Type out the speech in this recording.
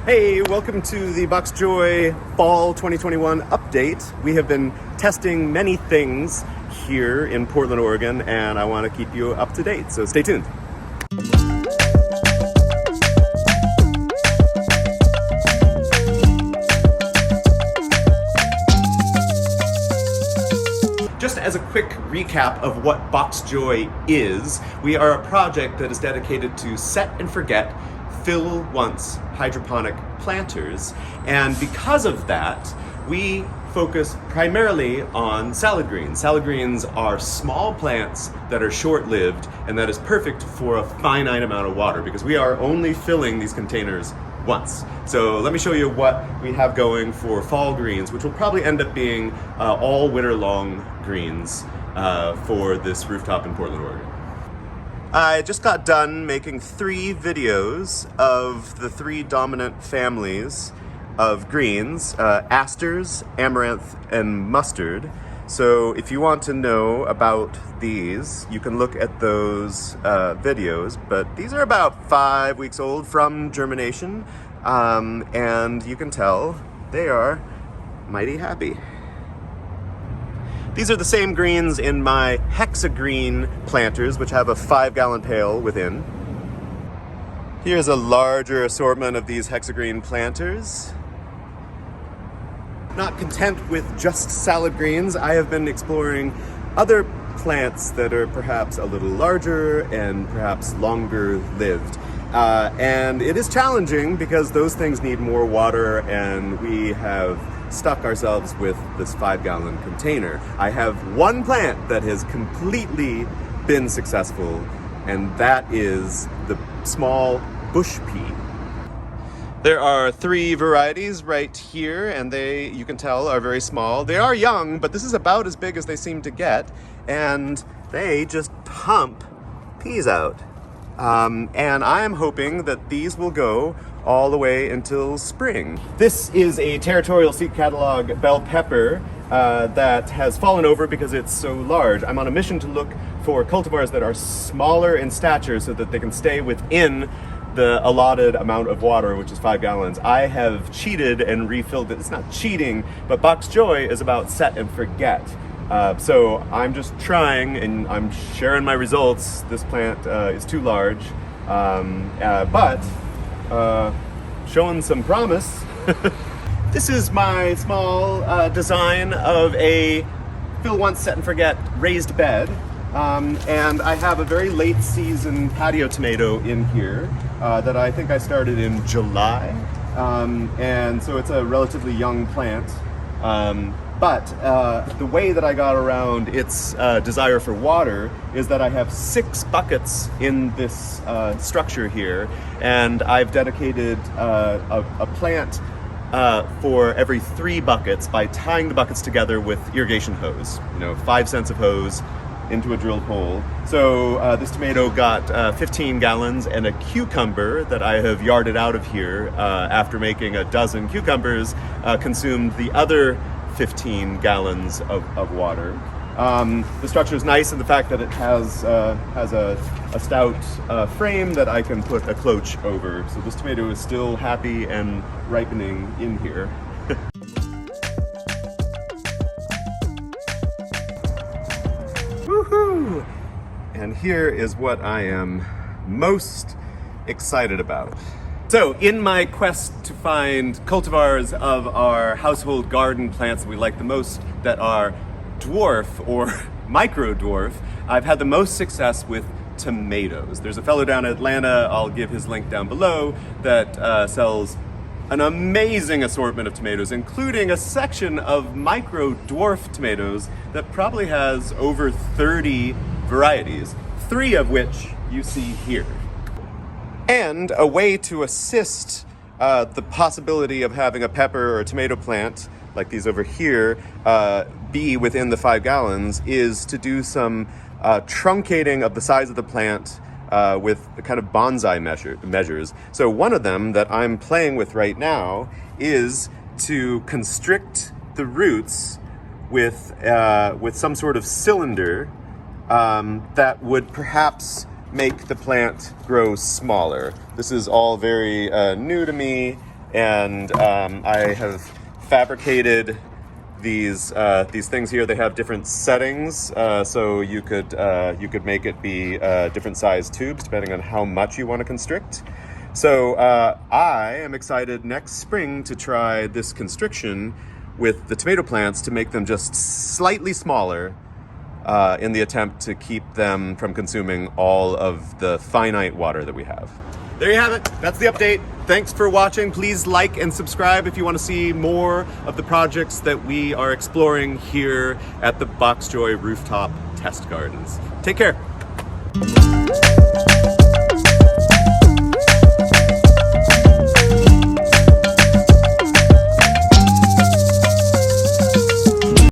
Hey, welcome to the BoxJoy Fall 2021 update. We have been testing many things here in Portland, Oregon, and I want to keep you up to date, so stay tuned. Just as a quick recap of what BoxJoy is, we are a project that is dedicated to set and forget, fill once hydroponic planters, and because of that, we focus primarily on salad greens. Salad greens are small plants that are short-lived, and that is perfect for a finite amount of water because we are only filling these containers once. So let me show you what we have going for fall greens, which will probably end up being all winter long greens for this rooftop in Portland, Oregon. I just got done making 3 videos of the 3 dominant families of greens, asters, amaranth, and mustard. So if you want to know about these, you can look at those videos, but these are about 5 weeks old from germination, and you can tell they are mighty happy. These are the same greens in my Hexagreen planters, which have a 5-gallon pail within. Here's a larger assortment of these Hexagreen planters. Not content with just salad greens, I have been exploring other plants that are perhaps a little larger and perhaps longer lived. And it is challenging because those things need more water, and we have stuck ourselves with this 5-gallon container. I have one plant that has completely been successful, and that is the small bush pea. There are 3 varieties right here, and they, you can tell, are very small. They are young, but this is about as big as they seem to get, and they just pump peas out. And I am hoping that these will go all the way until spring. This is a Territorial seed catalog bell pepper that has fallen over because it's so large. I'm on a mission to look for cultivars that are smaller in stature so that they can stay within the allotted amount of water, which is 5 gallons. I have cheated and refilled it. It's not cheating, but BoxJoy is about set and forget. So I'm just trying, and I'm sharing my results. This plant is too large, but showing some promise. This is my small design of a fill once, set and forget raised bed. And I have a very late season patio tomato in here that I think I started in July. And so it's a relatively young plant. But the way that I got around its desire for water is that I have 6 buckets in this structure here, and I've dedicated a plant for every 3 buckets by tying the buckets together with irrigation hose. 5 cents of hose into a drilled hole. So this tomato got 15 gallons, and a cucumber that I have yarded out of here after making a dozen cucumbers consumed the other 15 gallons of water. The structure is nice in the fact that it has a stout frame that I can put a cloche over. So this tomato is still happy and ripening in here. Woohoo! And here is what I am most excited about. So, in my quest to find cultivars of our household garden plants that we like the most that are dwarf or micro-dwarf, I've had the most success with tomatoes. There's a fellow down in Atlanta, I'll give his link down below, that sells an amazing assortment of tomatoes, including a section of micro-dwarf tomatoes that probably has over 30 varieties, 3 of which you see here. And a way to assist the possibility of having a pepper or a tomato plant, like these over here, be within the 5 gallons is to do some truncating of the size of the plant with the kind of bonsai measures. So one of them that I'm playing with right now is to constrict the roots with some sort of cylinder that would perhaps make the plant grow smaller. This is all very new to me, and I have fabricated these things here. They have different settings, so you could make it be different size tubes depending on how much you want to constrict. So I am excited next spring to try this constriction with the tomato plants to make them just slightly smaller in the attempt to keep them from consuming all of the finite water that we have. There you have it. That's the update. Thanks for watching. Please like and subscribe if you want to see more of the projects that we are exploring here at the BoxJoy Rooftop Test Gardens. Take care.